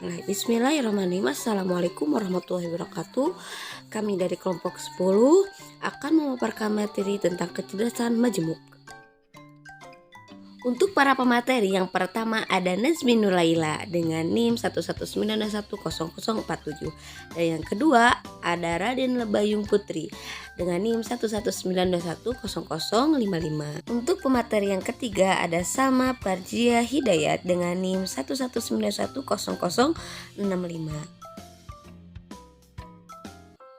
Bismillahirrahmanirrahim. Assalamualaikum warahmatullahi wabarakatuh. Kami dari kelompok 10 akan memaparkan materi tentang kecerdasan majemuk. Untuk para pemateri, yang pertama ada Nazmi Nuraila dengan NIM 119100047, dan yang kedua ada Raden Lebayung Putri dengan NIM 119100055. Untuk pemateri yang ketiga ada Sama Parjia Hidayat dengan NIM 119100065.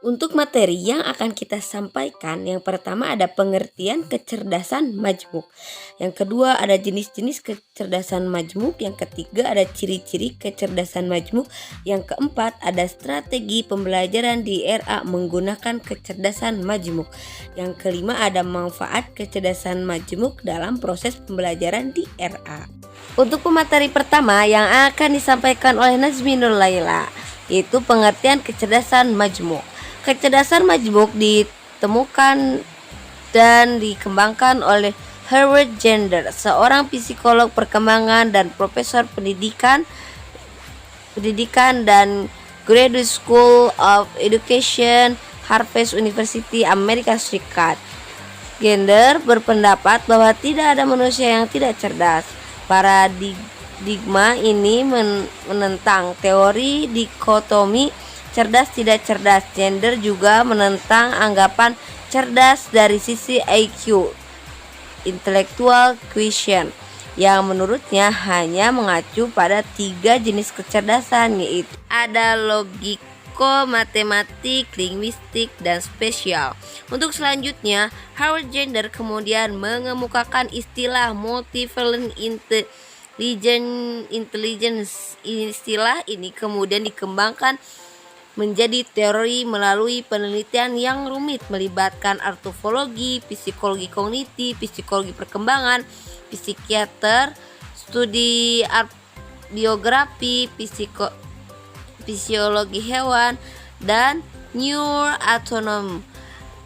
Untuk materi yang akan kita sampaikan, yang pertama ada pengertian kecerdasan majemuk, yang kedua ada jenis-jenis kecerdasan majemuk, yang ketiga ada ciri-ciri kecerdasan majemuk, yang keempat ada strategi pembelajaran di RA menggunakan kecerdasan majemuk, yang kelima ada manfaat kecerdasan majemuk dalam proses pembelajaran di RA. Untuk pemateri pertama yang akan disampaikan oleh Nazmi Nuraila, yaitu pengertian kecerdasan majemuk. Kecerdasan majemuk ditemukan dan dikembangkan oleh Herbert Gender, seorang psikolog perkembangan dan profesor pendidikan dan Graduate School of Education, Harvard University, Amerika Serikat. Gender berpendapat bahwa tidak ada manusia yang tidak cerdas. Paradigma ini menentang teori dikotomi cerdas tidak cerdas. Gender juga menentang anggapan cerdas dari sisi IQ, intellectual quotient, yang menurutnya hanya mengacu pada 3 jenis kecerdasan, yaitu ada logiko, matematik, linguistik, dan spesial. Untuk selanjutnya, Howard Gender kemudian mengemukakan istilah multivalent intelligence. Istilah ini kemudian dikembangkan menjadi teori melalui penelitian yang rumit melibatkan antropologi, psikologi kognitif, psikologi perkembangan, psikiater, studi biografi, fisiologi hewan, dan neuroanatomy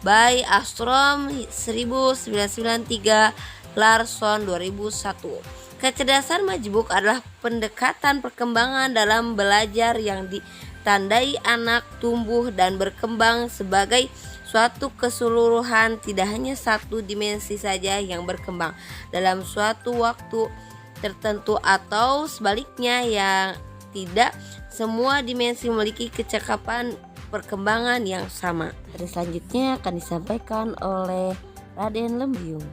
by Armstrong 1993, Larson 2001. Kecerdasan majemuk adalah pendekatan perkembangan dalam belajar yang ditandai anak tumbuh dan berkembang sebagai suatu keseluruhan, tidak hanya satu dimensi saja yang berkembang dalam suatu waktu tertentu, atau sebaliknya yang tidak semua dimensi memiliki kecakapan perkembangan yang sama. Selanjutnya akan disampaikan oleh Raden Lebayung.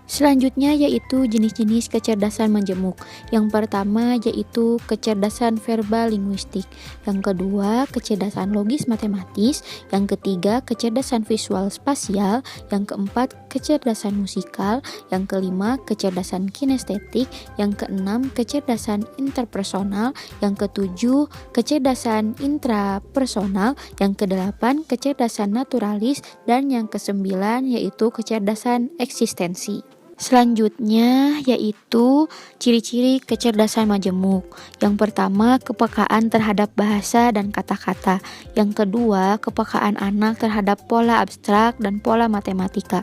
Selanjutnya yaitu jenis-jenis kecerdasan majemuk. Yang pertama yaitu kecerdasan verbal linguistik, yang kedua kecerdasan logis matematis, yang ketiga kecerdasan visual spasial, yang keempat kecerdasan musikal, yang kelima kecerdasan kinestetik, yang keenam kecerdasan interpersonal, yang ketujuh kecerdasan intrapersonal, yang kedelapan kecerdasan naturalis, dan yang kesembilan yaitu kecerdasan eksistensi. Selanjutnya yaitu ciri-ciri kecerdasan majemuk. Yang pertama, kepekaan terhadap bahasa dan kata-kata. Yang kedua, kepekaan anak terhadap pola abstrak dan pola matematika.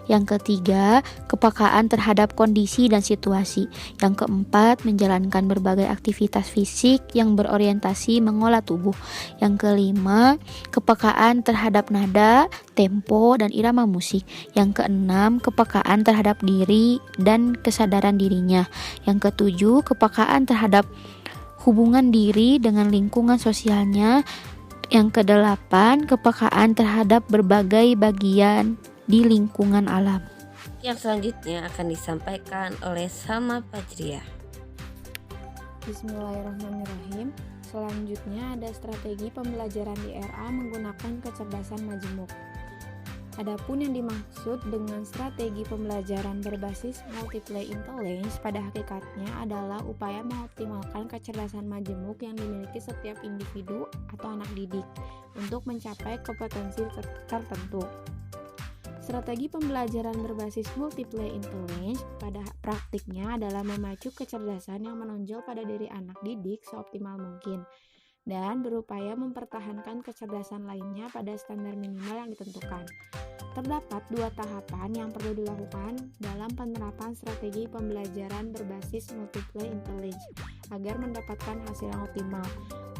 Yang ketiga, kepekaan terhadap kondisi dan situasi. Yang keempat, menjalankan berbagai aktivitas fisik yang berorientasi mengolah tubuh. Yang kelima, kepekaan terhadap nada, tempo, dan irama musik. Yang keenam, kepekaan terhadap diri dan kesadaran dirinya. Yang ketujuh, kepekaan terhadap hubungan diri dengan lingkungan sosialnya. Yang kedelapan, kepekaan terhadap berbagai bagian di lingkungan alam. Yang selanjutnya akan disampaikan oleh Sama Parjia. Bismillahirrahmanirrahim. Selanjutnya ada strategi pembelajaran di RA menggunakan kecerdasan majemuk. Adapun yang dimaksud dengan strategi pembelajaran berbasis multiple intelligence pada hakikatnya adalah upaya mengoptimalkan kecerdasan majemuk yang dimiliki setiap individu atau anak didik untuk mencapai kompetensi tertentu. Strategi pembelajaran berbasis multiple intelligence pada praktiknya adalah memacu kecerdasan yang menonjol pada diri anak didik seoptimal mungkin dan berupaya mempertahankan kecerdasan lainnya pada standar minimal yang ditentukan. Terdapat 2 tahapan yang perlu dilakukan dalam penerapan strategi pembelajaran berbasis multiple intelligence. agar mendapatkan hasil yang optimal,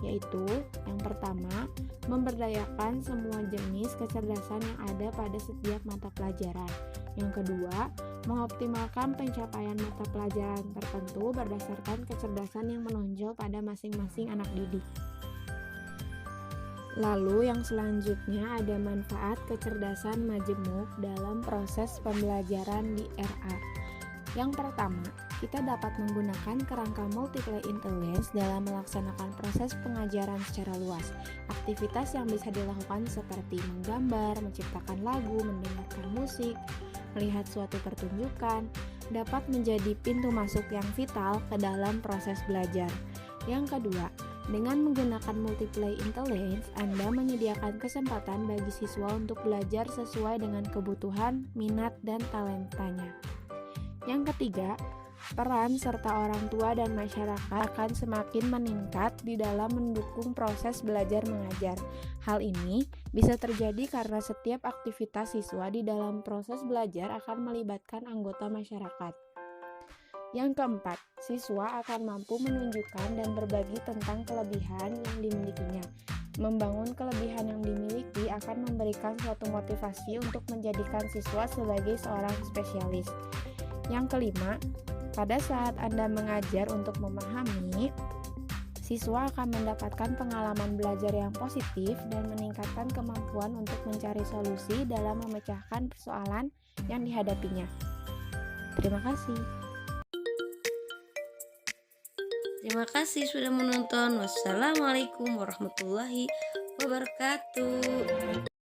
yaitu yang pertama, memberdayakan semua jenis kecerdasan yang ada pada setiap mata pelajaran. Yang kedua, mengoptimalkan pencapaian mata pelajaran tertentu berdasarkan kecerdasan yang menonjol pada masing-masing anak didik. Lalu yang selanjutnya ada manfaat kecerdasan majemuk dalam proses pembelajaran di RA. Yang pertama, kita dapat menggunakan kerangka multiple intelligence dalam melaksanakan proses pengajaran secara luas. Aktivitas yang bisa dilakukan seperti menggambar, menciptakan lagu, mendengarkan musik, melihat suatu pertunjukan, dapat menjadi pintu masuk yang vital ke dalam proses belajar. Yang kedua, dengan menggunakan multiple intelligence, Anda menyediakan kesempatan bagi siswa untuk belajar sesuai dengan kebutuhan, minat, dan talentanya. Yang ketiga, peran serta orang tua dan masyarakat akan semakin meningkat di dalam mendukung proses belajar mengajar. Hal ini bisa terjadi karena setiap aktivitas siswa di dalam proses belajar akan melibatkan anggota masyarakat. Yang keempat, siswa akan mampu menunjukkan dan berbagi tentang kelebihan yang dimilikinya. Membangun kelebihan yang dimiliki akan memberikan suatu motivasi untuk menjadikan siswa sebagai seorang spesialis. Yang kelima, pada saat Anda mengajar untuk memahami, siswa akan mendapatkan pengalaman belajar yang positif dan meningkatkan kemampuan untuk mencari solusi dalam memecahkan persoalan yang dihadapinya. Terima kasih. Terima kasih sudah menonton. Wassalamualaikum warahmatullahi wabarakatuh.